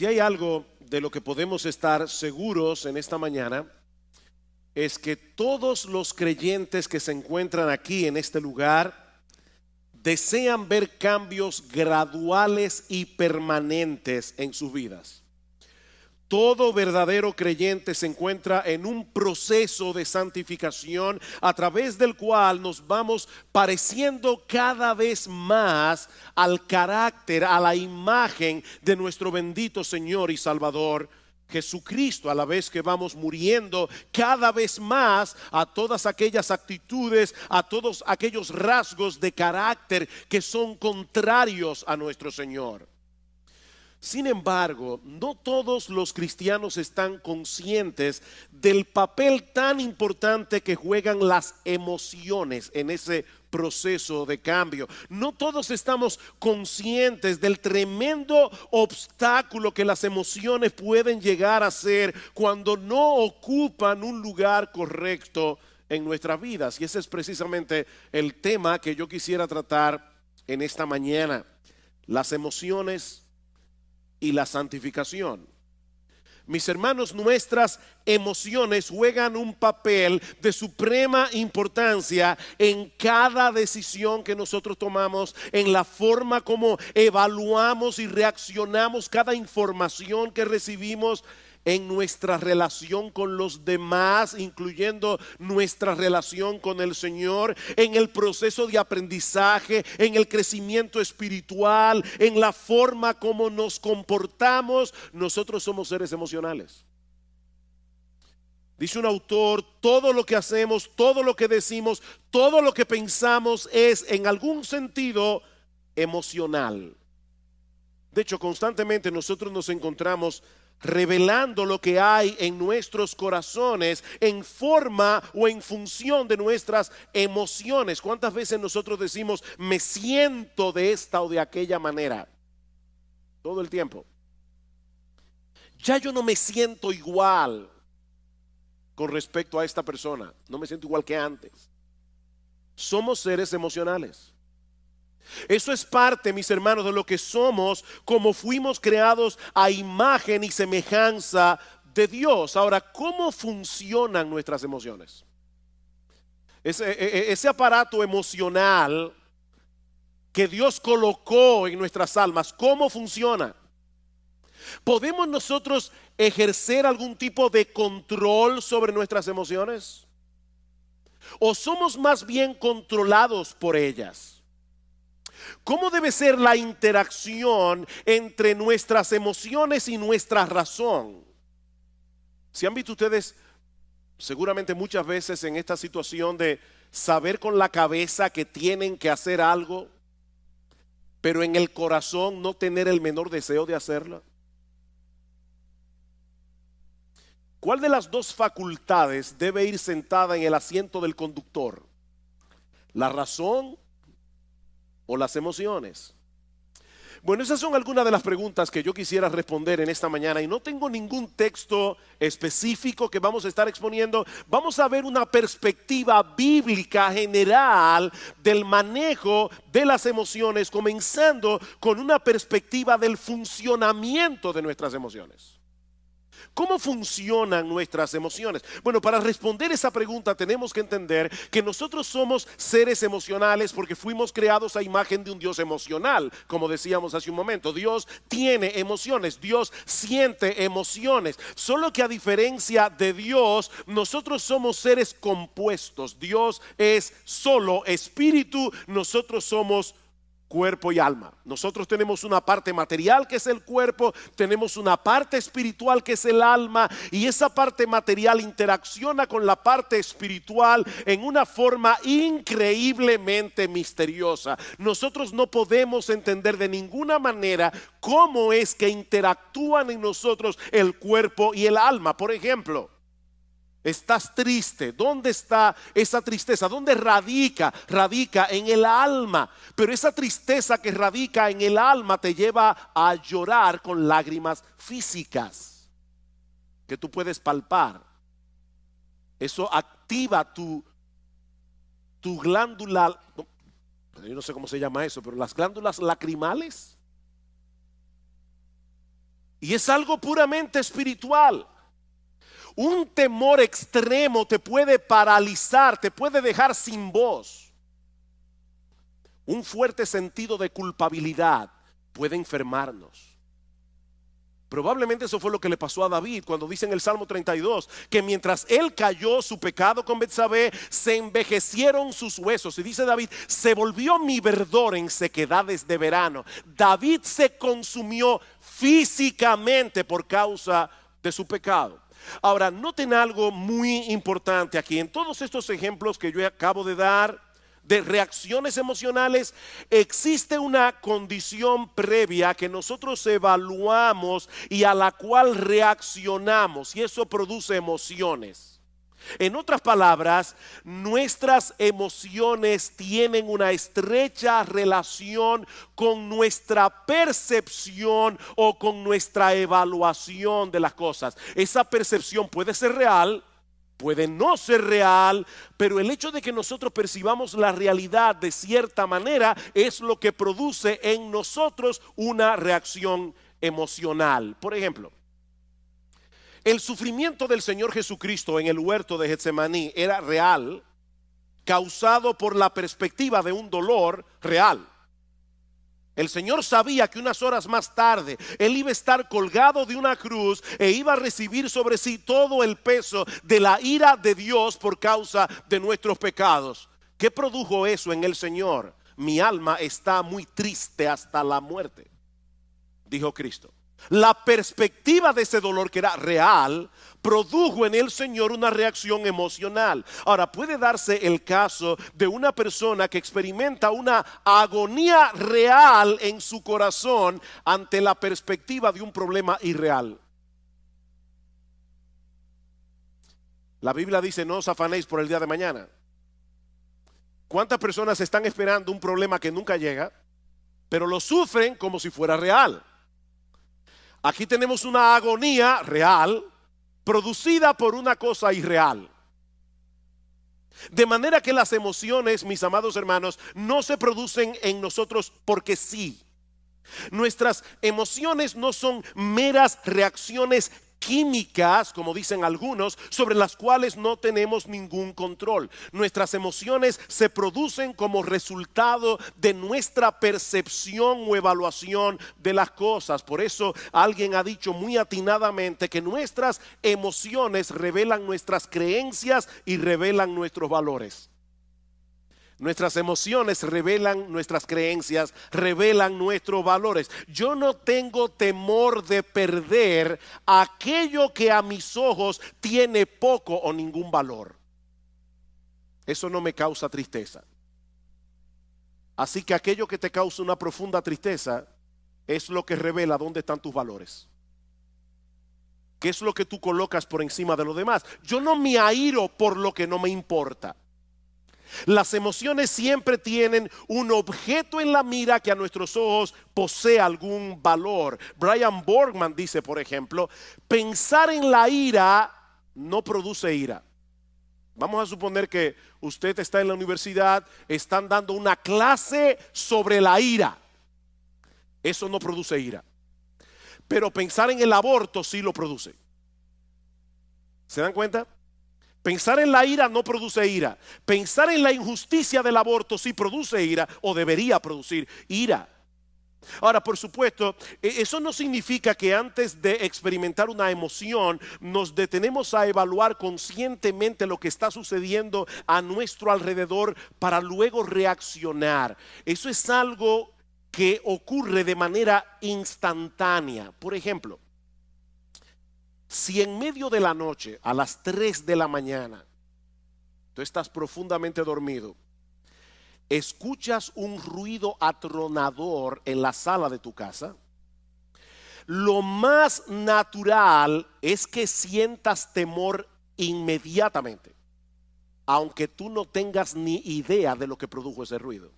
Si hay algo de lo que podemos estar seguros en esta mañana, es que todos los creyentes que se encuentran aquí en este lugar desean ver cambios graduales y permanentes en sus vidas. Todo verdadero creyente se encuentra en un proceso de santificación a través del cual nos vamos pareciendo cada vez más al carácter, a la imagen de nuestro bendito Señor y Salvador Jesucristo, a la vez que vamos muriendo cada vez más a todas aquellas actitudes, a todos aquellos rasgos de carácter que son contrarios a nuestro Señor. Sin embargo, no todos los cristianos están conscientes del papel tan importante que juegan las emociones en ese proceso de cambio. No todos estamos conscientes del tremendo obstáculo que las emociones pueden llegar a ser cuando no ocupan un lugar correcto en nuestras vidas. Y ese es precisamente el tema que yo quisiera tratar en esta mañana: las emociones y la santificación. Mis hermanos, nuestras emociones juegan un papel de suprema importancia en cada decisión que nosotros tomamos, en la forma como evaluamos y reaccionamos cada información que recibimos, en nuestra relación con los demás, incluyendo nuestra relación con el Señor, en el proceso de aprendizaje, en el crecimiento espiritual, en la forma como nos comportamos. Nosotros somos seres emocionales. Dice un autor: todo lo que hacemos, todo lo que decimos, todo lo que pensamos es en algún sentido emocional. De hecho, constantemente nosotros nos encontramos revelando lo que hay en nuestros corazones en forma o en función de nuestras emociones. ¿Cuántas veces nosotros decimos me siento de esta o de aquella manera? Todo el tiempo. Ya yo no me siento igual con respecto a esta persona. No me siento igual que antes. Somos seres emocionales. Eso es parte, mis hermanos, de lo que somos, como fuimos creados a imagen y semejanza de Dios. Ahora, ¿cómo funcionan nuestras emociones? Ese aparato emocional que Dios colocó en nuestras almas, ¿cómo funciona? ¿Podemos nosotros ejercer algún tipo de control sobre nuestras emociones? ¿O somos más bien controlados por ellas? ¿Cómo debe ser la interacción entre nuestras emociones y nuestra razón? Si han visto ustedes seguramente muchas veces en esta situación de saber con la cabeza que tienen que hacer algo, pero en el corazón no tener el menor deseo de hacerlo. ¿Cuál de las dos facultades debe ir sentada en el asiento del conductor? ¿La razón o las emociones? Bueno, esas son algunas de las preguntas que yo quisiera responder en esta mañana, y no tengo ningún texto específico que vamos a estar exponiendo. Vamos a ver una perspectiva bíblica general del manejo de las emociones, comenzando con una perspectiva del funcionamiento de nuestras emociones. ¿Cómo funcionan nuestras emociones? Bueno, para responder esa pregunta tenemos que entender que nosotros somos seres emocionales porque fuimos creados a imagen de un Dios emocional. Como decíamos hace un momento, Dios tiene emociones, Dios siente emociones. Solo que a diferencia de Dios, nosotros somos seres compuestos. Dios es solo espíritu, nosotros somos cuerpo y alma. Nosotros tenemos una parte material que es el cuerpo, tenemos una parte espiritual que es el alma, y esa parte material interacciona con la parte espiritual en una forma increíblemente misteriosa. Nosotros no podemos entender de ninguna manera cómo es que interactúan en nosotros el cuerpo y el alma. Por ejemplo, estás triste. ¿Dónde está esa tristeza? ¿Dónde radica? Radica en el alma. Pero esa tristeza que radica en el alma te lleva a llorar con lágrimas físicas que tú puedes palpar. Eso activa tu glándula, yo no sé cómo se llama eso, pero las glándulas lacrimales. Y es algo puramente espiritual. Un temor extremo te puede paralizar, te puede dejar sin voz. Un fuerte sentido de culpabilidad puede enfermarnos. Probablemente eso fue lo que le pasó a David cuando dice en el Salmo 32 que mientras él cayó su pecado con Betsabé, se envejecieron sus huesos. Y dice David, se volvió mi verdor en sequedades de verano. David se consumió físicamente por causa de su pecado. Ahora, noten algo muy importante aquí. En todos estos ejemplos que yo acabo de dar de reacciones emocionales, existe una condición previa que nosotros evaluamos y a la cual reaccionamos, y eso produce emociones. En otras palabras, nuestras emociones tienen una estrecha relación con nuestra percepción o con nuestra evaluación de las cosas. Esa percepción puede ser real, puede no ser real, pero el hecho de que nosotros percibamos la realidad de cierta manera es lo que produce en nosotros una reacción emocional. Por ejemplo, el sufrimiento del Señor Jesucristo en el huerto de Getsemaní era real, causado por la perspectiva de un dolor real. El Señor sabía que unas horas más tarde Él iba a estar colgado de una cruz e iba a recibir sobre sí todo el peso de la ira de Dios por causa de nuestros pecados. ¿Qué produjo eso en el Señor? Mi alma está muy triste hasta la muerte, dijo Cristo. La perspectiva de ese dolor, que era real, produjo en el Señor una reacción emocional. Ahora, puede darse el caso de una persona que experimenta una agonía real en su corazón ante la perspectiva de un problema irreal. La Biblia dice: no os afanéis por el día de mañana. ¿Cuántas personas están esperando un problema que nunca llega, pero lo sufren como si fuera real? Aquí tenemos una agonía real producida por una cosa irreal. De manera que las emociones, mis amados hermanos, no se producen en nosotros porque sí. Nuestras emociones no son meras reacciones químicas, como dicen algunos, sobre las cuales no tenemos ningún control. Nuestras emociones se producen como resultado de nuestra percepción o evaluación de las cosas. Por eso alguien ha dicho muy atinadamente que nuestras emociones revelan nuestras creencias y revelan nuestros valores. Nuestras emociones revelan nuestras creencias, revelan nuestros valores. Yo no tengo temor de perder aquello que a mis ojos tiene poco o ningún valor. Eso no me causa tristeza. Así que aquello que te causa una profunda tristeza es lo que revela dónde están tus valores. ¿Qué es lo que tú colocas por encima de lo demás? Yo no me airo por lo que no me importa. Las emociones siempre tienen un objeto en la mira que a nuestros ojos posee algún valor. Brian Borgman dice, por ejemplo, pensar en la ira no produce ira. Vamos a suponer que usted está en la universidad, están dando una clase sobre la ira. Eso no produce ira. Pero pensar en el aborto sí lo produce. ¿Se dan cuenta? Pensar en la ira no produce ira. Pensar en la injusticia del aborto sí produce ira, o debería producir ira. Ahora, por supuesto, eso no significa que antes de experimentar una emoción nos detenemos a evaluar conscientemente lo que está sucediendo a nuestro alrededor para luego reaccionar. Eso es algo que ocurre de manera instantánea. Por ejemplo, si en medio de la noche, a las 3 de la mañana, tú estás profundamente dormido, escuchas un ruido atronador en la sala de tu casa, lo más natural es que sientas temor inmediatamente, aunque tú no tengas ni idea de lo que produjo ese ruido.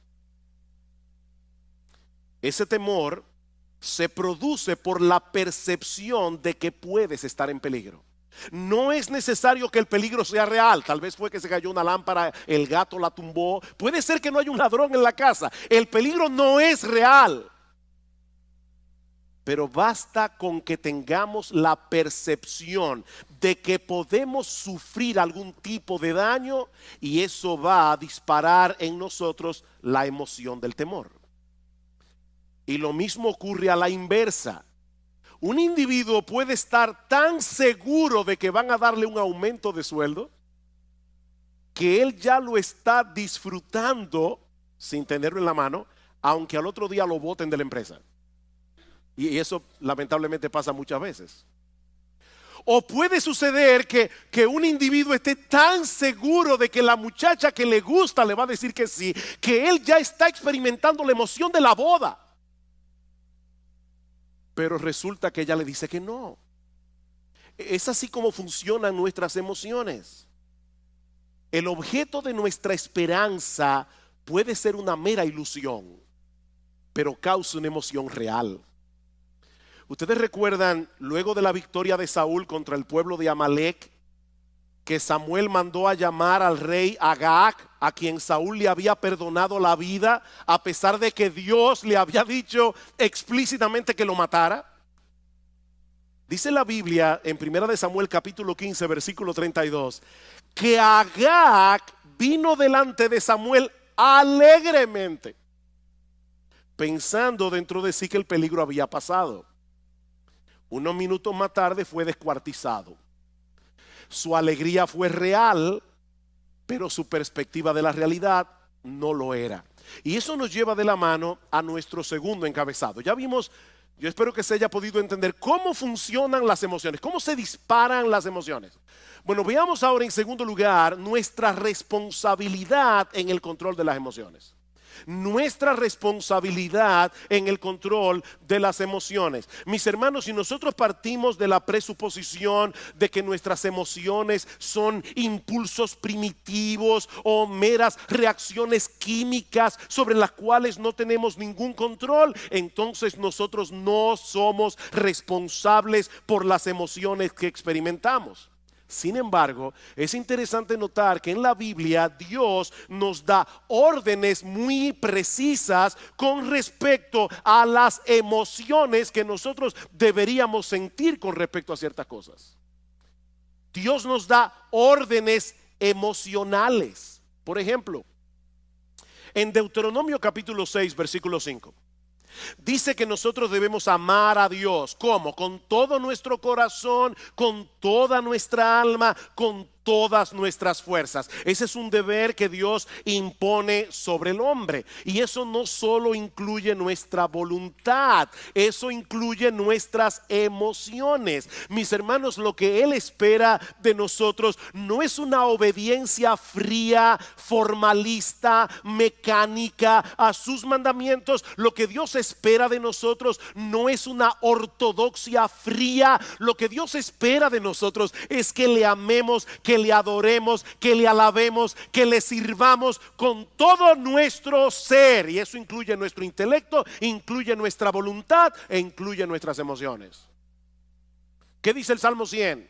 Ese temor se produce por la percepción de que puedes estar en peligro. No es necesario que el peligro sea real. Tal vez fue que se cayó una lámpara, el gato la tumbó. Puede ser que no haya un ladrón en la casa. El peligro no es real. Pero basta con que tengamos la percepción de que podemos sufrir algún tipo de daño y eso va a disparar en nosotros la emoción del temor. Y lo mismo ocurre a la inversa. Un individuo puede estar tan seguro de que van a darle un aumento de sueldo que él ya lo está disfrutando sin tenerlo en la mano, aunque al otro día lo boten de la empresa. Y eso lamentablemente pasa muchas veces. O puede suceder que un individuo esté tan seguro de que la muchacha que le gusta le va a decir que sí, que él ya está experimentando la emoción de la boda. Pero resulta que ella le dice que no. Es así como funcionan nuestras emociones. El objeto de nuestra esperanza puede ser una mera ilusión, pero causa una emoción real. Ustedes recuerdan, luego de la victoria de Saúl contra el pueblo de Amalek, que Samuel mandó a llamar al rey Agag, a quien Saúl le había perdonado la vida, a pesar de que Dios le había dicho explícitamente que lo matara. Dice la Biblia en 1 Samuel capítulo 15 versículo 32, que Agag vino delante de Samuel alegremente, pensando dentro de sí que el peligro había pasado. Unos minutos más tarde fue descuartizado. Su alegría fue real, pero su perspectiva de la realidad no lo era. Y eso nos lleva de la mano a nuestro segundo encabezado. Ya vimos, yo espero que se haya podido entender cómo funcionan las emociones, cómo se disparan las emociones. Bueno, veamos ahora en segundo lugar nuestra responsabilidad en el control de las emociones. Nuestra responsabilidad en el control de las emociones. Mis hermanos, si nosotros partimos de la presuposición de que nuestras emociones son impulsos primitivos o meras reacciones químicas sobre las cuales no tenemos ningún control, entonces nosotros no somos responsables por las emociones que experimentamos. Sin embargo, es interesante notar que en la Biblia Dios nos da órdenes muy precisas con respecto a las emociones que nosotros deberíamos sentir con respecto a ciertas cosas. Dios nos da órdenes emocionales. Por ejemplo, en Deuteronomio capítulo 6, versículo 5. Dice que nosotros debemos amar a Dios. ¿Cómo? Con todo nuestro corazón, con toda nuestra alma, con todas nuestras fuerzas. Ese es un deber que Dios impone sobre el hombre. Y eso no solo incluye nuestra voluntad, eso incluye nuestras emociones. Mis hermanos, lo que Él espera de nosotros no es una obediencia fría, formalista, mecánica a sus mandamientos. Lo que Dios espera de nosotros no es una ortodoxia fría. Lo que Dios espera de nosotros es que le amemos, que le adoremos, que le alabemos, que le sirvamos con todo nuestro ser. Y eso incluye nuestro intelecto, incluye nuestra voluntad e incluye nuestras emociones. ¿Qué dice el Salmo 100?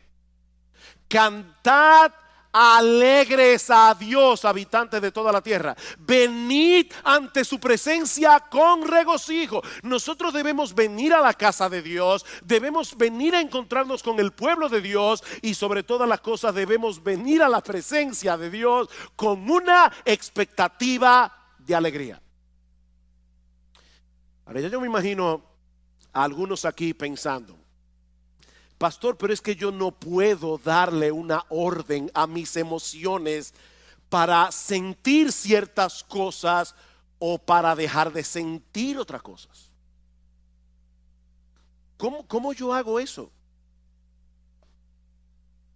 Cantad alegres a Dios, habitantes de toda la tierra. Venid ante su presencia con regocijo. Nosotros debemos venir a la casa de Dios, debemos venir a encontrarnos con el pueblo de Dios y sobre todas las cosas debemos venir a la presencia de Dios con una expectativa de alegría. Ahora ya yo me imagino a algunos aquí pensando: pastor, pero es que yo no puedo darle una orden a mis emociones para sentir ciertas cosas o para dejar de sentir otras cosas. ¿Cómo yo hago eso?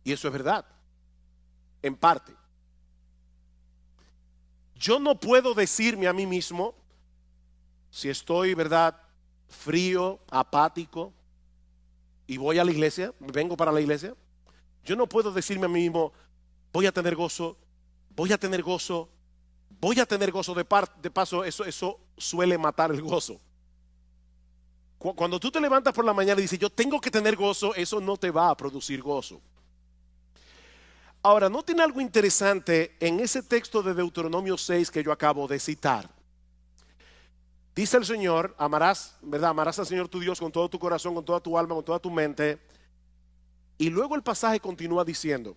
Y eso es verdad, en parte. Yo no puedo decirme a mí mismo si estoy, ¿verdad?, frío, apático, y voy a la iglesia, vengo para la iglesia. Yo no puedo decirme a mí mismo: voy a tener gozo, voy a tener gozo, voy a tener gozo. De paso, eso suele matar el gozo. Cuando tú te levantas por la mañana y dices yo tengo que tener gozo, eso no te va a producir gozo. Ahora, noten algo interesante en ese texto de Deuteronomio 6 que yo acabo de citar. Dice el Señor, amarás, ¿verdad? Amarás al Señor tu Dios con todo tu corazón, con toda tu alma, con toda tu mente. Y luego el pasaje continúa diciendo: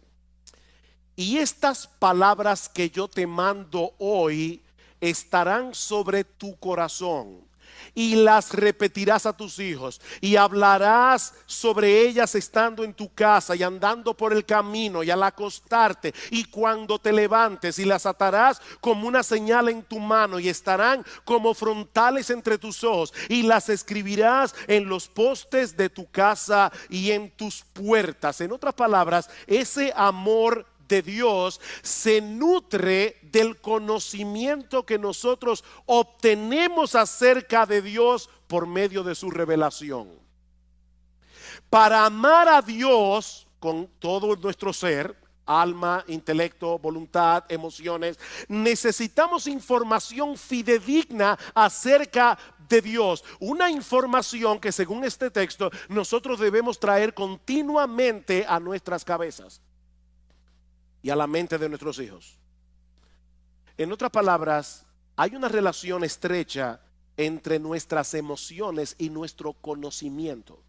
y estas palabras que yo te mando hoy estarán sobre tu corazón, y las repetirás a tus hijos, y hablarás sobre ellas estando en tu casa y andando por el camino y al acostarte y cuando te levantes, y las atarás como una señal en tu mano y estarán como frontales entre tus ojos, y las escribirás en los postes de tu casa y en tus puertas. En otras palabras, ese amor de Dios se nutre del conocimiento que nosotros obtenemos acerca de Dios por medio de su revelación. Para amar a Dios con todo nuestro ser, alma, intelecto, voluntad, emociones, necesitamos información fidedigna acerca de Dios. Una información que, según este texto, nosotros debemos traer continuamente a nuestras cabezas y a la mente de nuestros hijos. En otras palabras, hay una relación estrecha entre nuestras emociones y nuestro conocimiento.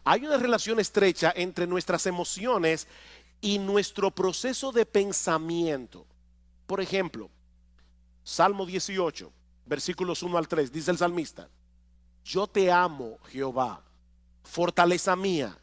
Hay una relación estrecha entre nuestras emociones y nuestro proceso de pensamiento. Por ejemplo, Salmo 18, versículos 1 al 3, dice el salmista: yo te amo, Jehová, fortaleza mía.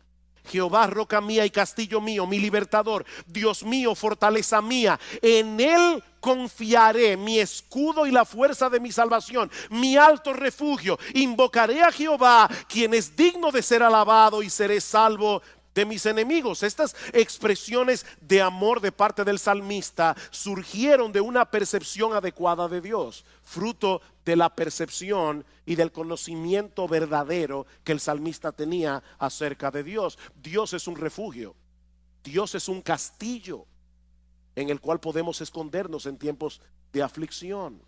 Jehová, roca mía y castillo mío, mi libertador, Dios mío, fortaleza mía, en él confiaré, mi escudo y la fuerza de mi salvación, mi alto refugio. Invocaré a Jehová, quien es digno de ser alabado, y seré salvo de mis enemigos. Estas expresiones de amor de parte del salmista surgieron de una percepción adecuada de Dios, fruto de la percepción y del conocimiento verdadero que el salmista tenía acerca de Dios. Dios es un refugio, Dios es un castillo en el cual podemos escondernos en tiempos de aflicción.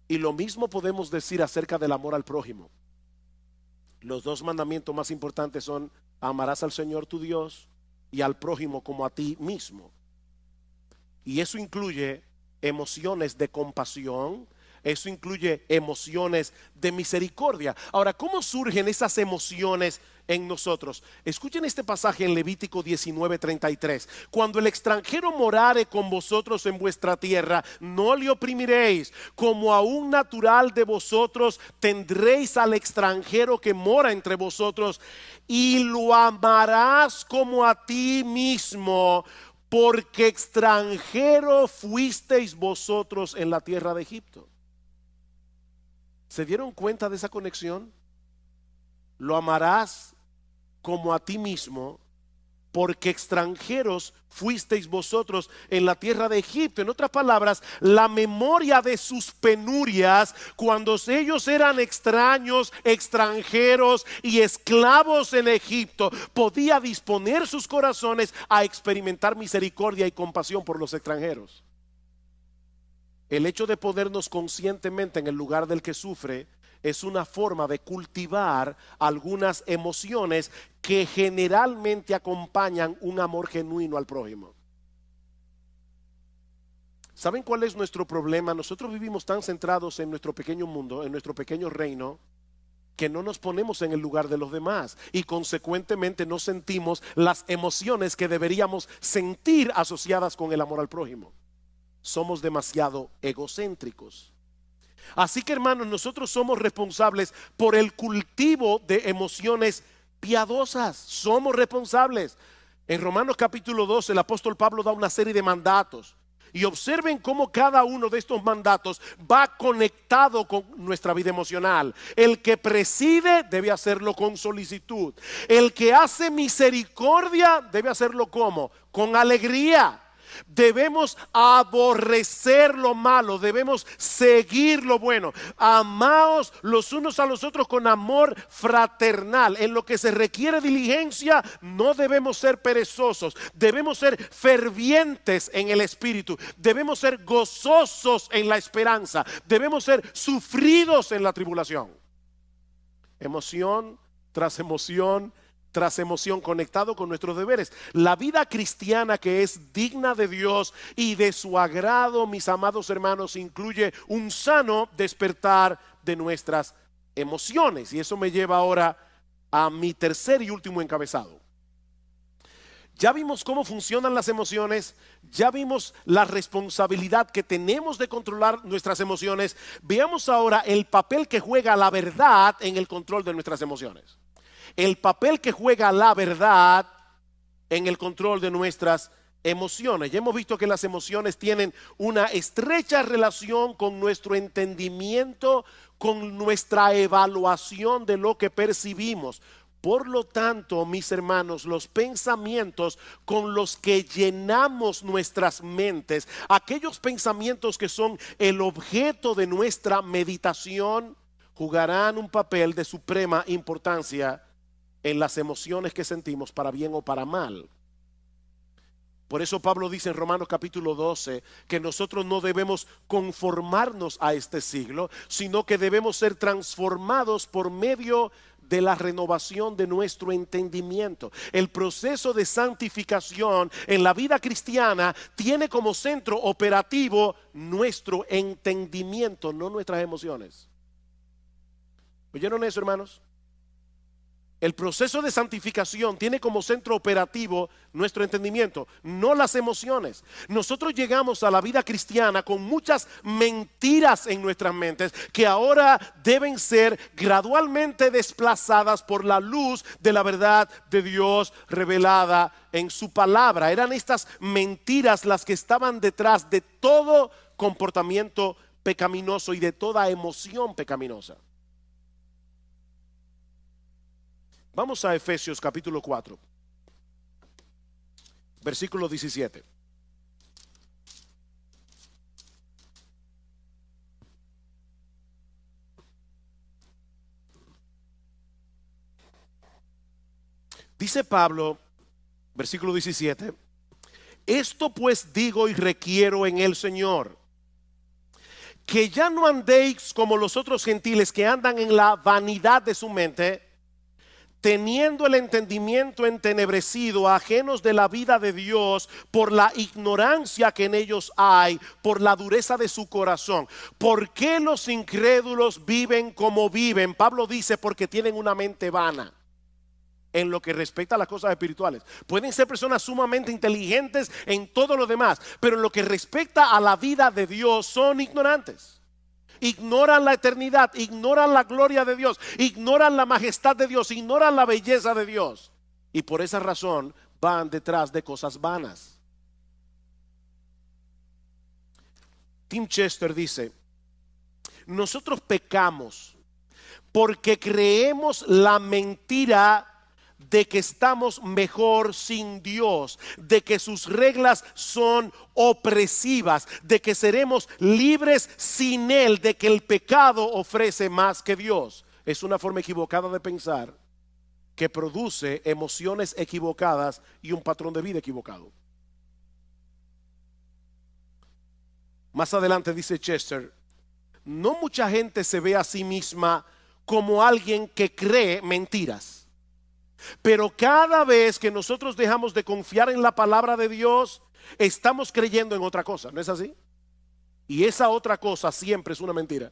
Y lo mismo podemos decir acerca del amor al prójimo. Los dos mandamientos más importantes son: amarás al Señor tu Dios y al prójimo como a ti mismo. Y eso incluye emociones de compasión, eso incluye emociones de misericordia. Ahora, ¿cómo surgen esas emociones en nosotros? Escuchen este pasaje en Levítico 19:33. Cuando el extranjero morare con vosotros en vuestra tierra, no le oprimiréis. Como a un natural de vosotros tendréis al extranjero que mora entre vosotros, y lo amarás como a ti mismo, porque extranjero fuisteis vosotros en la tierra de Egipto. ¿Se dieron cuenta de esa conexión? Lo amarás como a ti mismo, porque extranjeros fuisteis vosotros en la tierra de Egipto. En otras palabras, la memoria de sus penurias, cuando ellos eran extraños, extranjeros y esclavos en Egipto, podía disponer sus corazones a experimentar misericordia y compasión por los extranjeros. El hecho de ponernos conscientemente en el lugar del que sufre es una forma de cultivar algunas emociones que generalmente acompañan un amor genuino al prójimo. ¿Saben cuál es nuestro problema? Nosotros vivimos tan centrados en nuestro pequeño mundo, en nuestro pequeño reino, que no nos ponemos en el lugar de los demás y consecuentemente no sentimos las emociones que deberíamos sentir asociadas con el amor al prójimo. Somos demasiado egocéntricos. Así que, hermanos, nosotros somos responsables por el cultivo de emociones piadosas. Somos responsables. En Romanos capítulo 12 el apóstol Pablo da una serie de mandatos. Y observen cómo cada uno de estos mandatos va conectado con nuestra vida emocional. El que preside debe hacerlo con solicitud. El que hace misericordia debe hacerlo ¿cómo? Con alegría. Debemos aborrecer lo malo, debemos seguir lo bueno. Amaos los unos a los otros con amor fraternal. En lo que se requiere diligencia, no debemos ser perezosos. Debemos ser fervientes en el espíritu. Debemos ser gozosos en la esperanza. Debemos ser sufridos en la tribulación. Emoción tras emoción tras emoción, conectado con nuestros deberes. La vida cristiana que es digna de Dios y de su agrado, mis amados hermanos, incluye un sano despertar de nuestras emociones. Y eso me lleva ahora a mi tercer y último encabezado. Ya vimos cómo funcionan las emociones, ya vimos la responsabilidad que tenemos de controlar nuestras emociones. Veamos ahora el papel que juega la verdad en el control de nuestras emociones. El papel que juega la verdad en el control de nuestras emociones. Ya hemos visto que las emociones tienen una estrecha relación con nuestro entendimiento, con nuestra evaluación de lo que percibimos. Por lo tanto, mis hermanos, los pensamientos con los que llenamos nuestras mentes, aquellos pensamientos que son el objeto de nuestra meditación, jugarán un papel de suprema importancia en las emociones que sentimos, para bien o para mal. Por eso Pablo dice en Romanos capítulo 12 que nosotros no debemos conformarnos a este siglo, sino que debemos ser transformados por medio de la renovación de nuestro entendimiento. El proceso de santificación en la vida cristiana tiene como centro operativo nuestro entendimiento, no nuestras emociones. ¿Oyeron eso, hermanos? El proceso de santificación tiene como centro operativo nuestro entendimiento, no las emociones. Nosotros llegamos a la vida cristiana con muchas mentiras en nuestras mentes que ahora deben ser gradualmente desplazadas por la luz de la verdad de Dios revelada en su palabra. Eran estas mentiras las que estaban detrás de todo comportamiento pecaminoso y de toda emoción pecaminosa. Vamos a Efesios capítulo 4, versículo 17. Dice Pablo, versículo 17, esto pues digo y requiero en el Señor, que ya no andéis como los otros gentiles que andan en la vanidad de su mente, teniendo el entendimiento entenebrecido, ajenos de la vida de Dios por la ignorancia que en ellos hay, por la dureza de su corazón. ¿Por qué los incrédulos viven como viven? Pablo dice, porque tienen una mente vana en lo que respecta a las cosas espirituales. Pueden ser personas sumamente inteligentes en todo lo demás, pero en lo que respecta a la vida de Dios son ignorantes. Ignoran la eternidad, ignoran la gloria de Dios, ignoran la majestad de Dios, ignoran la belleza de Dios. Y por esa razón van detrás de cosas vanas. Tim Chester dice, nosotros pecamos porque creemos la mentira de que estamos mejor sin Dios, de que sus reglas son opresivas, de que seremos libres sin Él, de que el pecado ofrece más que Dios. Es una forma equivocada de pensar que produce emociones equivocadas y un patrón de vida equivocado. Más adelante dice Chester, no mucha gente se ve a sí misma como alguien que cree mentiras. Pero cada vez que nosotros dejamos de confiar en la palabra de Dios, estamos creyendo en otra cosa, ¿no es así? Y esa otra cosa siempre es una mentira.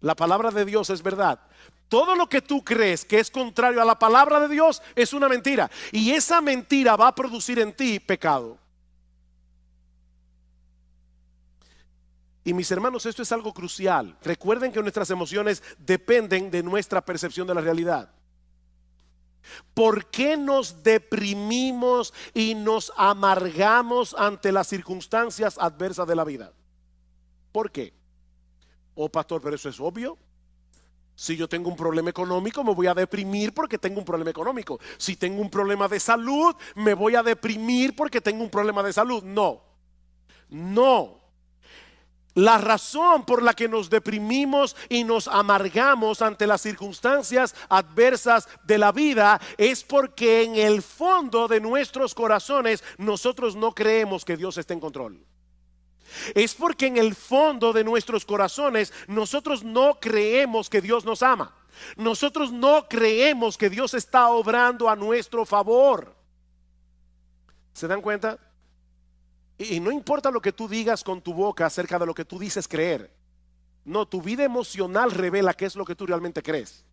La palabra de Dios es verdad. Todo lo que tú crees que es contrario a la palabra de Dios es una mentira. Y esa mentira va a producir en ti pecado. Y mis hermanos, esto es algo crucial. Recuerden que nuestras emociones dependen de nuestra percepción de la realidad. ¿Por qué nos deprimimos y nos amargamos ante las circunstancias adversas de la vida? ¿Por qué? Oh, pastor, pero eso es obvio. Si yo tengo un problema económico, me voy a deprimir porque tengo un problema económico. Si tengo un problema de salud, me voy a deprimir porque tengo un problema de salud. No, no. La razón por la que nos deprimimos y nos amargamos ante las circunstancias adversas de la vida es porque en el fondo de nuestros corazones nosotros no creemos que Dios esté en control. Es porque en el fondo de nuestros corazones nosotros no creemos que Dios nos ama. Nosotros no creemos que Dios está obrando a nuestro favor. ¿Se dan cuenta? Y no importa lo que tú digas con tu boca acerca de lo que tú dices creer. No, tu vida emocional revela qué es lo que tú realmente crees.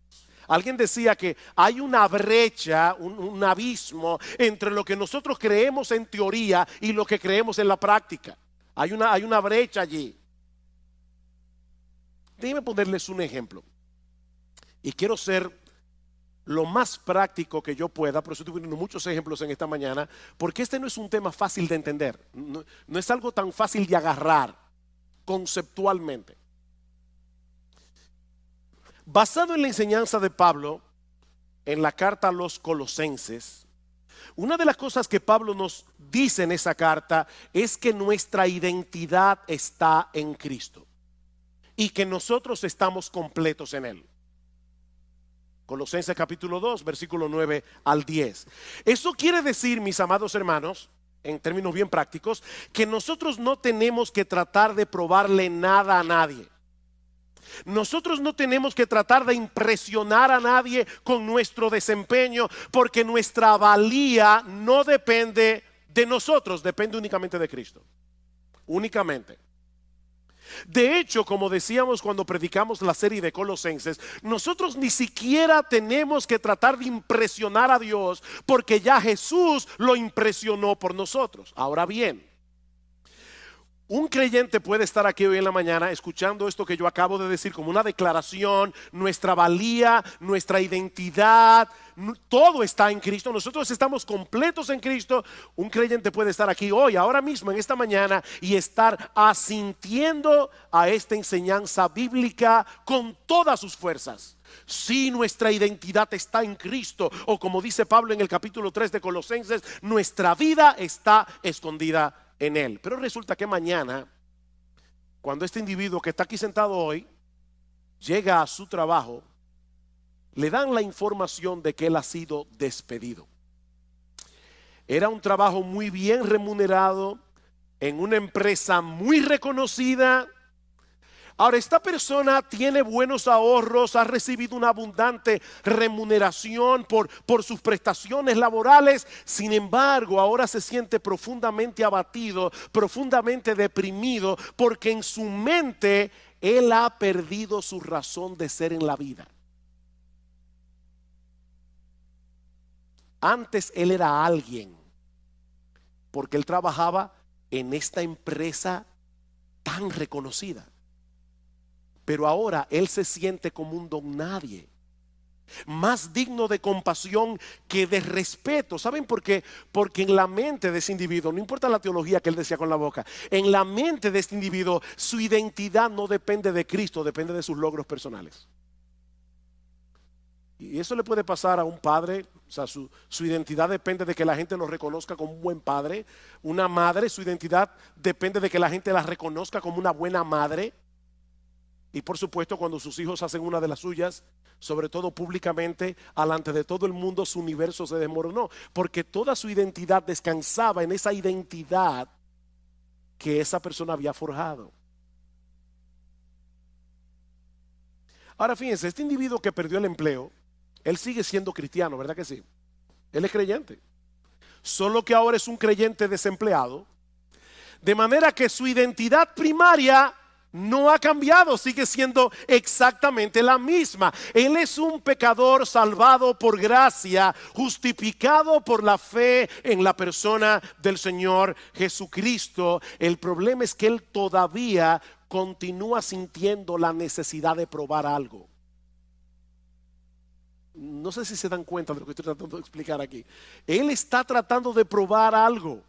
Alguien decía que hay una brecha, un abismo entre lo que nosotros creemos en teoría y lo que creemos en la práctica. Hay una brecha allí. Déjenme ponerles un ejemplo. Y quiero ser lo más práctico que yo pueda, por eso estoy poniendo muchos ejemplos en esta mañana, porque este no es un tema fácil de entender. No es algo tan fácil de agarrar conceptualmente. Basado en la enseñanza de Pablo en la carta a los Colosenses, una de las cosas que Pablo nos dice en esa carta es que nuestra identidad está en Cristo y que nosotros estamos completos en Él. Colosenses capítulo 2, versículo 9 al 10. Eso quiere decir, mis amados hermanos, en términos bien prácticos, que nosotros no tenemos que tratar de probarle nada a nadie. Nosotros no tenemos que tratar de impresionar a nadie con nuestro desempeño, porque nuestra valía no depende de nosotros, depende únicamente de Cristo. Únicamente. De hecho, como decíamos cuando predicamos la serie de Colosenses, nosotros ni siquiera tenemos que tratar de impresionar a Dios, porque ya Jesús lo impresionó por nosotros. Ahora bien, un creyente puede estar aquí hoy en la mañana escuchando esto que yo acabo de decir como una declaración. Nuestra valía, nuestra identidad, todo está en Cristo. Nosotros estamos completos en Cristo. Un creyente puede estar aquí hoy, ahora mismo, en esta mañana, y estar asintiendo a esta enseñanza bíblica con todas sus fuerzas. Si nuestra identidad está en Cristo, o como dice Pablo en el capítulo 3 de Colosenses, nuestra vida está escondida en Él. Pero resulta que mañana, cuando este individuo que está aquí sentado hoy llega a su trabajo, le dan la información de que él ha sido despedido. Era un trabajo muy bien remunerado en una empresa muy reconocida. Ahora, esta persona tiene buenos ahorros, ha recibido una abundante remuneración por sus prestaciones laborales. Sin embargo, ahora se siente profundamente abatido, profundamente deprimido, porque en su mente él ha perdido su razón de ser en la vida. Antes él era alguien, porque él trabajaba en esta empresa tan reconocida. Pero ahora él se siente como un don nadie, más digno de compasión que de respeto. ¿Saben por qué? Porque en la mente de ese individuo, no importa la teología que él decía con la boca, en la mente de este individuo su identidad no depende de Cristo, depende de sus logros personales. Y eso le puede pasar a un padre. O sea, su identidad depende de que la gente lo reconozca como un buen padre. Una madre, su identidad depende de que la gente la reconozca como una buena madre. Y por supuesto, cuando sus hijos hacen una de las suyas, sobre todo públicamente, alante de todo el mundo, su universo se desmoronó, porque toda su identidad descansaba en esa identidad que esa persona había forjado. Ahora fíjense, este individuo que perdió el empleo, él sigue siendo cristiano, ¿verdad que sí? Él es creyente, solo que ahora es un creyente desempleado, de manera que su identidad primaria no ha cambiado, sigue siendo exactamente la misma. Él es un pecador salvado por gracia, justificado por la fe en la persona del Señor Jesucristo. El problema es que él todavía continúa sintiendo la necesidad de probar algo. No sé si se dan cuenta de lo que estoy tratando de explicar aquí. Él está tratando de probar algo,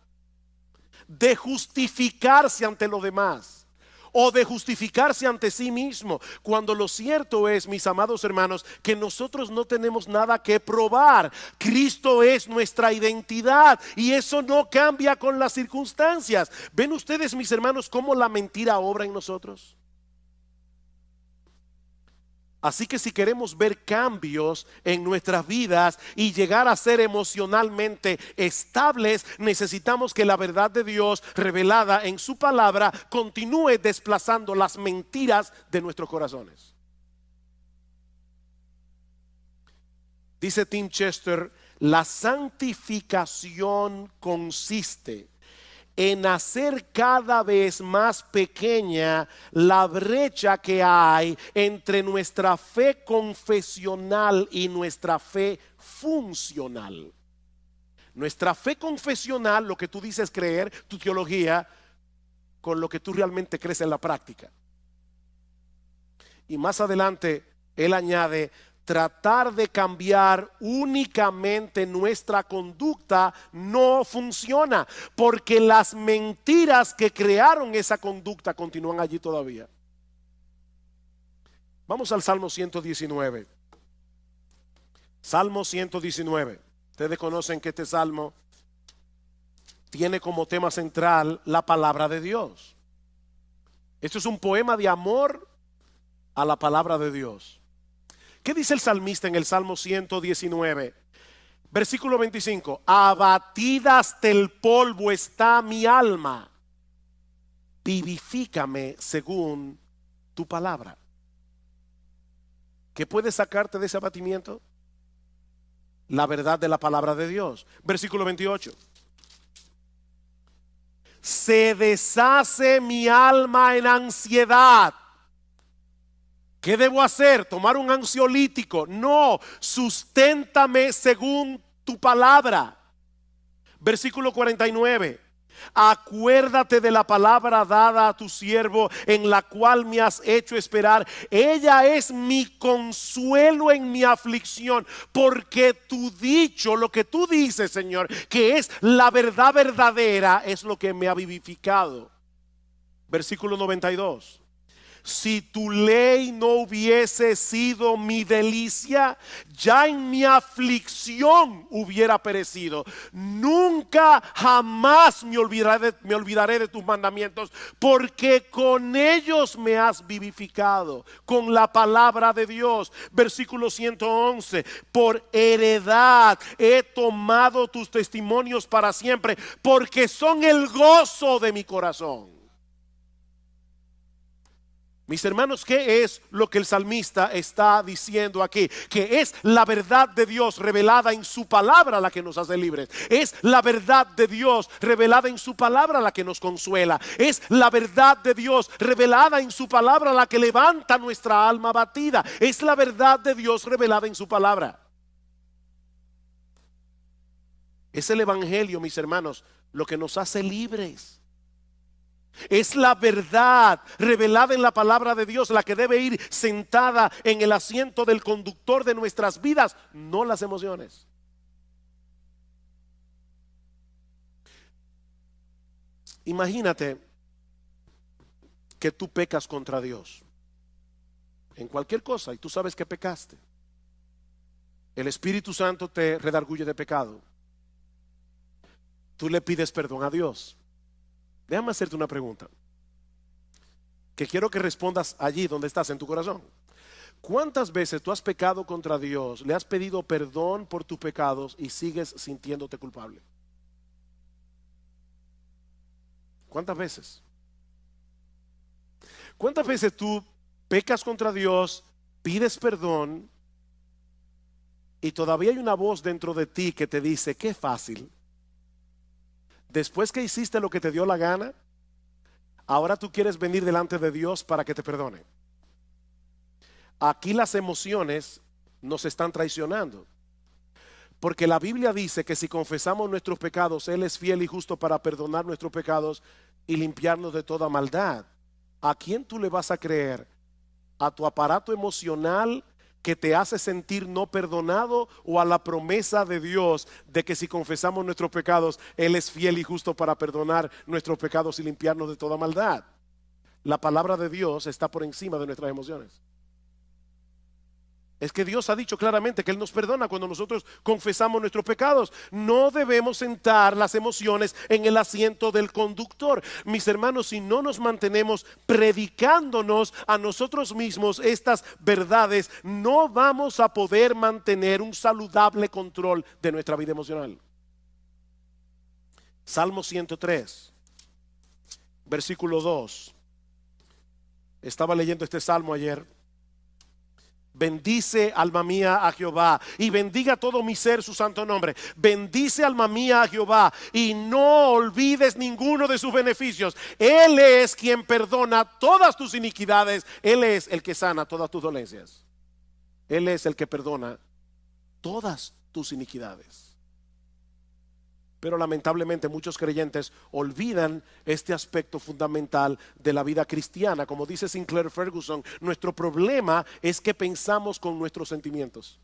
de justificarse ante los demás, o de justificarse ante sí mismo, cuando lo cierto es, mis amados hermanos, que nosotros no tenemos nada que probar. Cristo es nuestra identidad y eso no cambia con las circunstancias. ¿Ven ustedes, mis hermanos, cómo la mentira obra en nosotros? Así que si queremos ver cambios en nuestras vidas y llegar a ser emocionalmente estables, necesitamos que la verdad de Dios revelada en su palabra continúe desplazando las mentiras de nuestros corazones. Dice Tim Chester, la santificación consiste en hacer cada vez más pequeña la brecha que hay entre nuestra fe confesional y nuestra fe funcional. Nuestra fe confesional, lo que tú dices creer, tu teología, con lo que tú realmente crees en la práctica. Y más adelante él añade, tratar de cambiar únicamente nuestra conducta no funciona, porque las mentiras que crearon esa conducta continúan allí todavía. Vamos al Salmo 119. Salmo 119. Ustedes conocen que este salmo tiene como tema central la palabra de Dios. Esto es un poema de amor a la palabra de Dios. ¿Qué dice el salmista en el Salmo 119? Versículo 25. Abatida hasta el polvo está mi alma. Vivifícame según tu palabra. ¿Qué puede sacarte de ese abatimiento? La verdad de la palabra de Dios. Versículo 28. Se deshace mi alma en ansiedad. ¿Qué debo hacer? ¿Tomar un ansiolítico? No, susténtame según tu palabra. Versículo 49. Acuérdate de la palabra dada a tu siervo, en la cual me has hecho esperar. Ella es mi consuelo en mi aflicción, porque tu dicho, lo que tú dices, Señor, que es la verdad verdadera, es lo que me ha vivificado. Versículo 92. Si tu ley no hubiese sido mi delicia, ya en mi aflicción hubiera perecido. Nunca jamás me olvidaré de tus mandamientos, porque con ellos me has vivificado, con la palabra de Dios. Versículo 111. Por heredad he tomado tus testimonios para siempre, porque son el gozo de mi corazón. Mis hermanos, ¿qué es lo que el salmista está diciendo aquí? Que es la verdad de Dios revelada en su palabra la que nos hace libres. Es la verdad de Dios revelada en su palabra la que nos consuela. Es la verdad de Dios revelada en su palabra la que levanta nuestra alma abatida. Es la verdad de Dios revelada en su palabra. Es el evangelio, mis hermanos, lo que nos hace libres. Es la verdad revelada en la palabra de Dios la que debe ir sentada en el asiento del conductor de nuestras vidas, no las emociones. Imagínate que tú pecas contra Dios en cualquier cosa y tú sabes que pecaste. El Espíritu Santo te redarguye de pecado. Tú le pides perdón a Dios. Déjame hacerte una pregunta que quiero que respondas allí donde estás en tu corazón. ¿Cuántas veces tú has pecado contra Dios, le has pedido perdón por tus pecados y sigues sintiéndote culpable? ¿Cuántas veces? ¿Cuántas veces tú pecas contra Dios, pides perdón y todavía hay una voz dentro de ti que te dice, qué fácil? Después que hiciste lo que te dio la gana, ahora tú quieres venir delante de Dios para que te perdone. Aquí las emociones nos están traicionando. Porque la Biblia dice que si confesamos nuestros pecados, Él es fiel y justo para perdonar nuestros pecados y limpiarnos de toda maldad. ¿A quién tú le vas a creer? ¿A tu aparato emocional que te hace sentir no perdonado, o a la promesa de Dios de que si confesamos nuestros pecados, Él es fiel y justo para perdonar nuestros pecados y limpiarnos de toda maldad? La palabra de Dios está por encima de nuestras emociones. Es que Dios ha dicho claramente que Él nos perdona cuando nosotros confesamos nuestros pecados. No debemos sentar las emociones en el asiento del conductor. Mis hermanos, si no nos mantenemos predicándonos a nosotros mismos estas verdades, no vamos a poder mantener un saludable control de nuestra vida emocional. Salmo 103, versículo 2. Estaba leyendo este salmo ayer Bendice, alma mía, a Jehová, y bendiga todo mi ser su santo nombre. Bendice, alma mía, a Jehová, y no olvides ninguno de sus beneficios. Él es quien perdona todas tus iniquidades. Él es el que sana todas tus dolencias. Él es el que perdona todas tus iniquidades. Pero lamentablemente muchos creyentes olvidan este aspecto fundamental de la vida cristiana. Como dice Sinclair Ferguson, nuestro problema es que pensamos con nuestros sentimientos,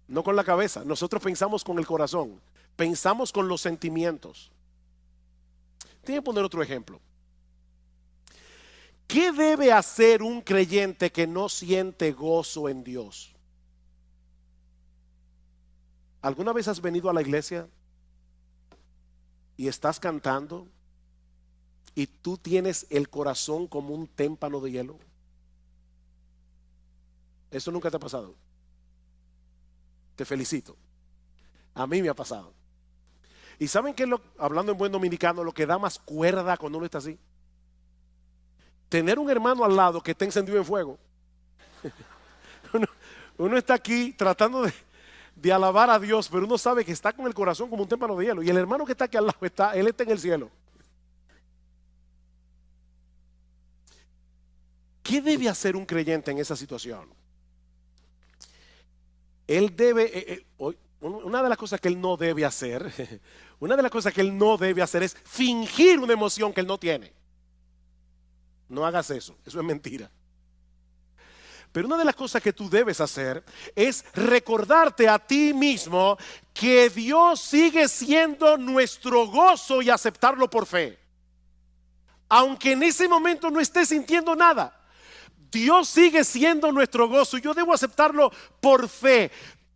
no con la cabeza. Nosotros pensamos con el corazón, pensamos con los sentimientos. Tengo que poner otro ejemplo. ¿Qué debe hacer un creyente que no siente gozo en Dios? ¿Alguna vez has venido a la iglesia y estás cantando y tú tienes el corazón como un témpano de hielo? Eso nunca te ha pasado. Te felicito. A mí me ha pasado. ¿Y saben qué es hablando en buen dominicano, lo que da más cuerda cuando uno está así? Tener un hermano al lado que está encendido en fuego. Uno está aquí tratando de alabar a Dios, pero uno sabe que está con el corazón como un témpano de hielo. Y el hermano que está aquí al lado, él está en el cielo. ¿Qué debe hacer un creyente en esa situación? Él debe, una de las cosas que él no debe hacer, es fingir una emoción que él no tiene. No hagas eso es mentira. Pero una de las cosas que tú debes hacer es recordarte a ti mismo que Dios sigue siendo nuestro gozo y aceptarlo por fe. Aunque en ese momento no estés sintiendo nada, Dios sigue siendo nuestro gozo y yo debo aceptarlo por fe.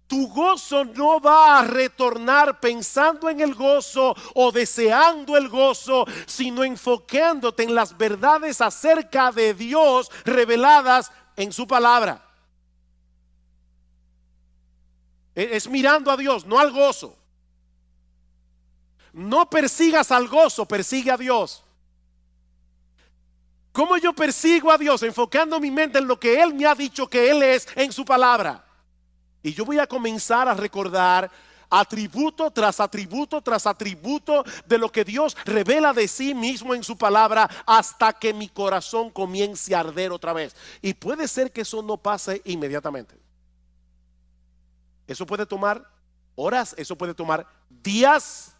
Tu gozo no va a retornar pensando en el gozo o deseando el gozo, sino enfocándote en las verdades acerca de Dios reveladas en su palabra. Es mirando a Dios, no al gozo. No persigas al gozo, persigue a Dios. ¿Cómo yo persigo a Dios? Enfocando mi mente en lo que Él me ha dicho que Él es en su palabra. Y yo voy a comenzar a recordar atributo tras atributo tras atributo de lo que Dios revela de sí mismo en su palabra, hasta que mi corazón comience a arder otra vez. Y puede ser que eso no pase inmediatamente. Eso puede tomar horas, eso puede tomar días,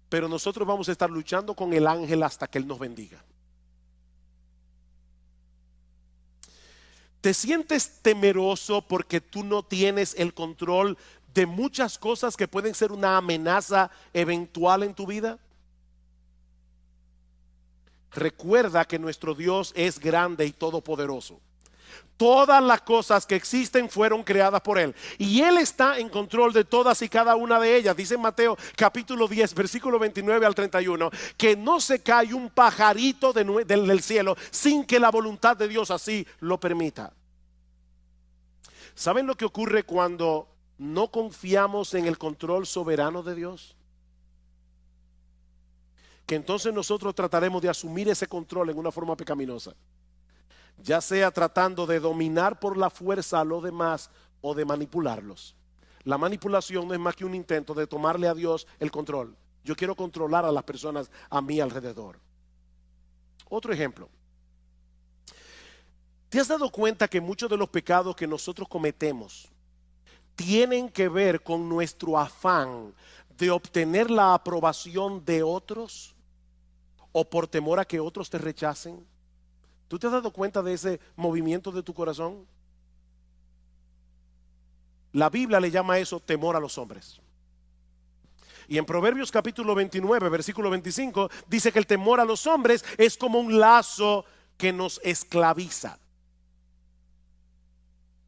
pero nosotros vamos a estar luchando con el ángel hasta que Él nos bendiga. ¿Te sientes temeroso porque tú no tienes el control de muchas cosas que pueden ser una amenaza eventual en tu vida? Recuerda que nuestro Dios es grande y todopoderoso. Todas las cosas que existen fueron creadas por Él y Él está en control de todas y cada una de ellas. Dice en Mateo capítulo 10 versículo 29 al 31 que no se cae un pajarito del cielo sin que la voluntad de Dios así lo permita. ¿Saben lo que ocurre cuando no confiamos en el control soberano de Dios? Que entonces nosotros trataremos de asumir ese control en una forma pecaminosa, ya sea tratando de dominar por la fuerza a los demás o de manipularlos. La manipulación no es más que un intento de tomarle a Dios el control. Yo quiero controlar a las personas a mi alrededor. Otro ejemplo. ¿Te has dado cuenta que muchos de los pecados que nosotros cometemos tienen que ver con nuestro afán de obtener la aprobación de otros o por temor a que otros te rechacen? ¿Tú te has dado cuenta de ese movimiento de tu corazón? La Biblia le llama a eso temor a los hombres. Y en Proverbios capítulo 29, versículo 25, dice que el temor a los hombres es como un lazo que nos esclaviza.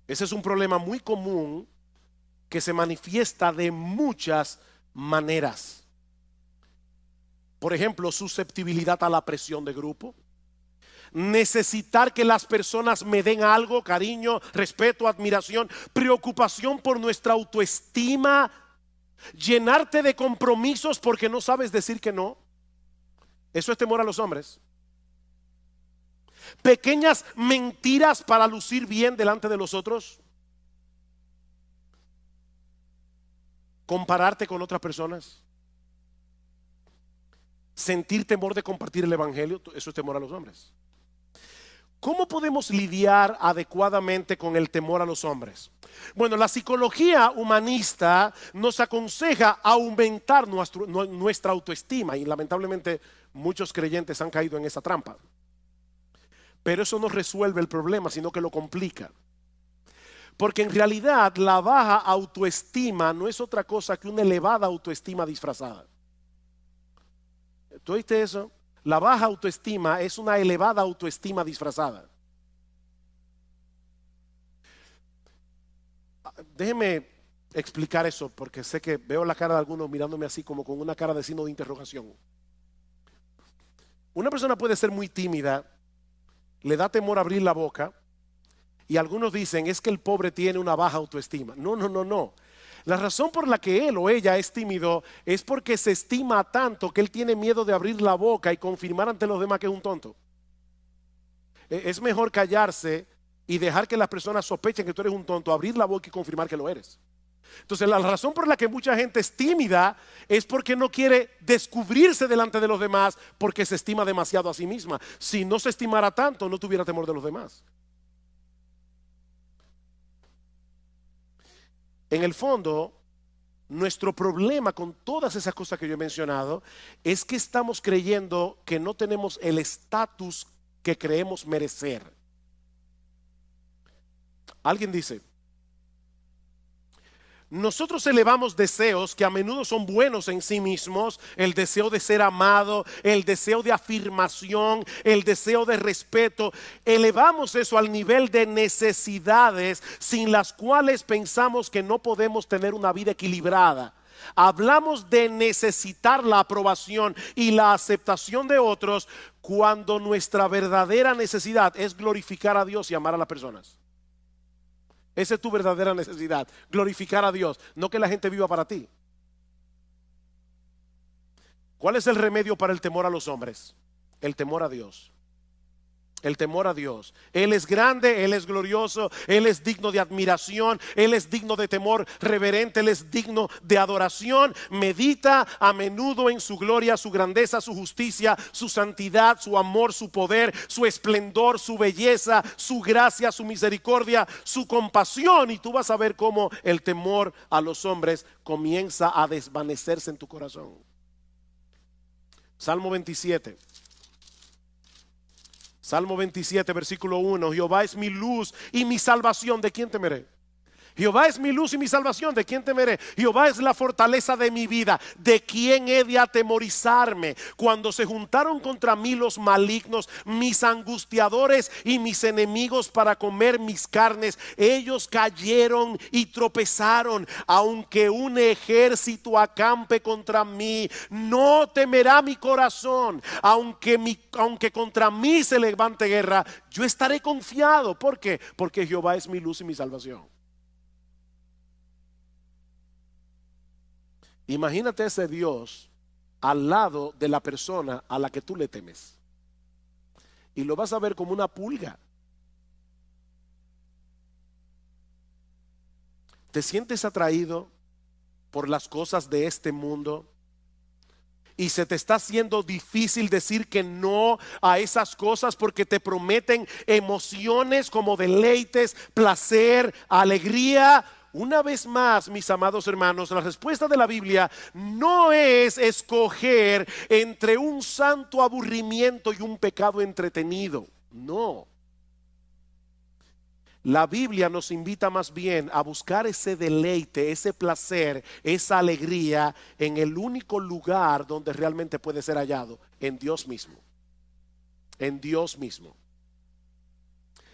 Ese es un problema muy común que se manifiesta de muchas maneras. Por ejemplo, susceptibilidad a la presión de grupo. Necesitar que las personas me den algo, cariño, respeto, admiración, preocupación por nuestra autoestima, llenarte de compromisos porque no sabes decir que no. Eso es temor a los hombres. pequeñas mentiras para lucir bien delante de los otros, compararte con otras personas, sentir temor de compartir el evangelio. Eso es temor a los hombres. ¿Cómo podemos lidiar adecuadamente con el temor a los hombres? Bueno, la psicología humanista nos aconseja aumentar nuestra autoestima, y lamentablemente muchos creyentes han caído en esa trampa. Pero eso no resuelve el problema, sino que lo complica. Porque en realidad la baja autoestima no es otra cosa que una elevada autoestima disfrazada. ¿Tú oíste eso? La baja autoestima es una elevada autoestima disfrazada. Déjeme explicar eso, porque sé que veo la cara de algunos mirándome así como con una cara de signo de interrogación. Una persona puede ser muy tímida, le da temor abrir la boca, y algunos dicen es que el pobre tiene una baja autoestima. No. La razón por la que él o ella es tímido es porque se estima tanto que él tiene miedo de abrir la boca y confirmar ante los demás que es un tonto. Es mejor callarse y dejar que las personas sospechen que tú eres un tonto, abrir la boca y confirmar que lo eres. Entonces la razón por la que mucha gente es tímida es porque no quiere descubrirse delante de los demás, porque se estima demasiado a sí misma. Si no se estimara tanto, no tuviera temor de los demás. En el fondo, nuestro problema con todas esas cosas que yo he mencionado es que estamos creyendo que no tenemos el estatus que creemos merecer. Alguien dice: nosotros elevamos deseos que a menudo son buenos en sí mismos, el deseo de ser amado, el deseo de afirmación, el deseo de respeto. Elevamos eso al nivel de necesidades sin las cuales pensamos que no podemos tener una vida equilibrada. Hablamos de necesitar la aprobación y la aceptación de otros cuando nuestra verdadera necesidad es glorificar a Dios y amar a las personas. Esa es tu verdadera necesidad, glorificar a Dios, no que la gente viva para ti. ¿Cuál es el remedio para el temor a los hombres? El temor a Dios. El temor a Dios. Él es grande, Él es glorioso, Él es digno de admiración, Él es digno de temor reverente, Él es digno de adoración. Medita a menudo en su gloria, su grandeza, su justicia, su santidad, su amor, su poder, su esplendor, su belleza, su gracia, su misericordia, su compasión, y tú vas a ver cómo el temor a los hombres comienza a desvanecerse en tu corazón. Salmo 27. Salmo 27, versículo 1. Jehová es mi luz y mi salvación, ¿de quién temeré? Jehová es mi luz y mi salvación, ¿de quién temeré? Jehová es la fortaleza de mi vida, ¿de quién he de atemorizarme? Cuando se juntaron contra mí los malignos, mis angustiadores y mis enemigos para comer mis carnes, ellos cayeron y tropezaron. Aunque un ejército acampe contra mí, no temerá mi corazón. Aunque contra mí se levante guerra, yo estaré confiado. ¿Por qué? Porque Jehová es mi luz y mi salvación. Imagínate ese Dios al lado de la persona a la que tú le temes, y lo vas a ver como una pulga. ¿Te sientes atraído por las cosas de este mundo? Y se te está haciendo difícil decir que no a esas cosas porque te prometen emociones como deleites, placer, alegría. Una vez más, mis amados hermanos, la respuesta de la Biblia no es escoger entre un santo aburrimiento y un pecado entretenido. No. La Biblia nos invita más bien a buscar ese deleite, ese placer, esa alegría en el único lugar donde realmente puede ser hallado, en Dios mismo. En Dios mismo.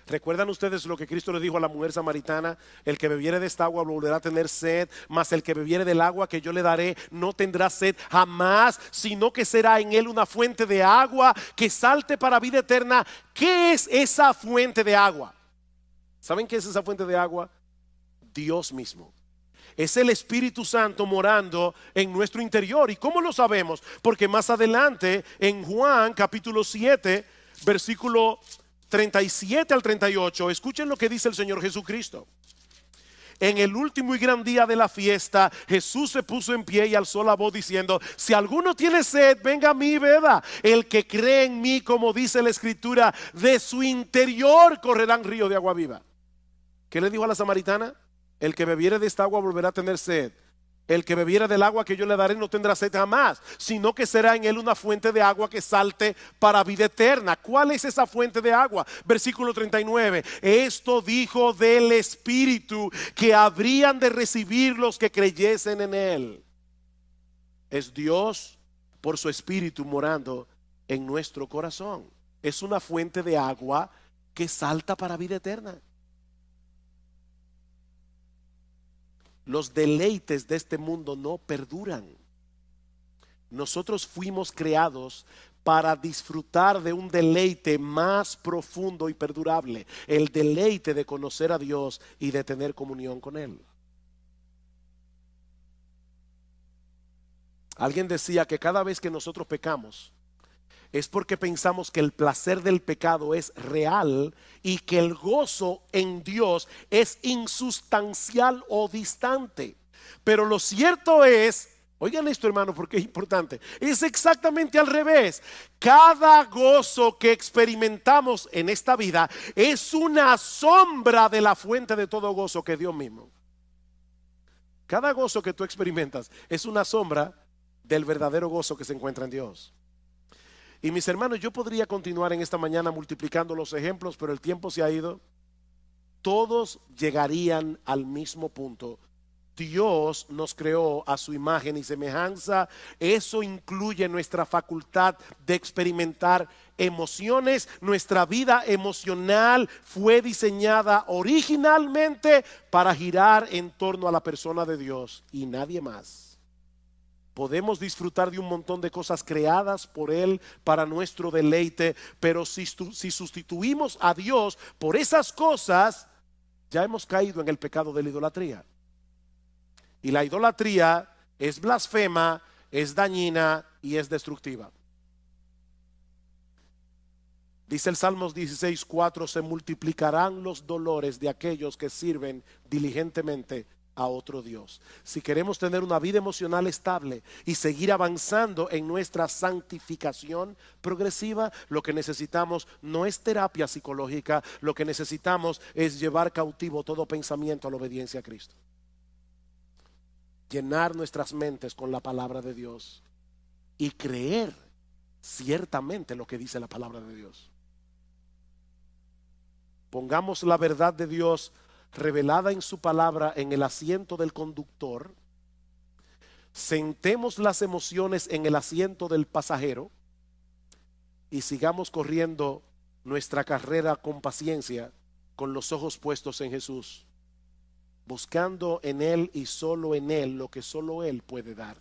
¿Recuerdan ustedes lo que Cristo le dijo a la mujer samaritana? El que bebiere de esta agua volverá a tener sed, mas el que bebiere del agua que yo le daré no tendrá sed jamás, sino que será en él una fuente de agua que salte para vida eterna. ¿Qué es esa fuente de agua? ¿Saben qué es esa fuente de agua? Dios mismo. Es el Espíritu Santo morando en nuestro interior. ¿Y cómo lo sabemos? Porque más adelante en Juan capítulo 7 versículo 37 al 38, escuchen lo que dice el Señor Jesucristo. En el último y gran día de la fiesta, Jesús se puso en pie y alzó la voz diciendo: si alguno tiene sed, venga a mí y beba. El que cree en mí, como dice la Escritura, de su interior correrán ríos de agua viva. ¿Qué le dijo a la samaritana? El que bebiere de esta agua volverá a tener sed. El que bebiera del agua que yo le daré no tendrá sed jamás, sino que será en él una fuente de agua que salte para vida eterna. ¿Cuál es esa fuente de agua? Versículo 39. Esto dijo del Espíritu que habrían de recibir los que creyesen en él. Es Dios por su Espíritu morando en nuestro corazón. Es una fuente de agua que salta para vida eterna. Los deleites de este mundo no perduran. Nosotros fuimos creados para disfrutar de un deleite más profundo y perdurable, el deleite de conocer a Dios y de tener comunión con Él. Alguien decía que cada vez que nosotros pecamos es porque pensamos que el placer del pecado es real y que el gozo en Dios es insustancial o distante. Pero lo cierto es, oigan esto, hermano, porque es importante, es exactamente al revés. Cada gozo que experimentamos en esta vida es una sombra de la fuente de todo gozo, que es Dios mismo. Cada gozo que tú experimentas es una sombra del verdadero gozo que se encuentra en Dios. Y mis hermanos, yo podría continuar en esta mañana multiplicando los ejemplos, pero el tiempo se ha ido. Todos llegarían al mismo punto. Dios nos creó a su imagen y semejanza. Eso incluye nuestra facultad de experimentar emociones. Nuestra vida emocional fue diseñada originalmente para girar en torno a la persona de Dios y nadie más. Podemos disfrutar de un montón de cosas creadas por Él para nuestro deleite, pero si sustituimos a Dios por esas cosas, ya hemos caído en el pecado de la idolatría. Y la idolatría es blasfema, es dañina y es destructiva. Dice el Salmos 16:4: se multiplicarán los dolores de aquellos que sirven diligentemente a otro Dios. Si queremos tener una vida emocional estable y seguir avanzando en nuestra santificación progresiva, lo que necesitamos no es terapia psicológica, lo que necesitamos es llevar cautivo todo pensamiento a la obediencia a Cristo. Llenar nuestras mentes con la palabra de Dios y creer ciertamente lo que dice la palabra de Dios. Pongamos la verdad de Dios revelada en su palabra en el asiento del conductor. Sentemos las emociones en el asiento del pasajero y sigamos corriendo nuestra carrera con paciencia, con los ojos puestos en Jesús, buscando en Él y solo en Él lo que solo Él puede dar.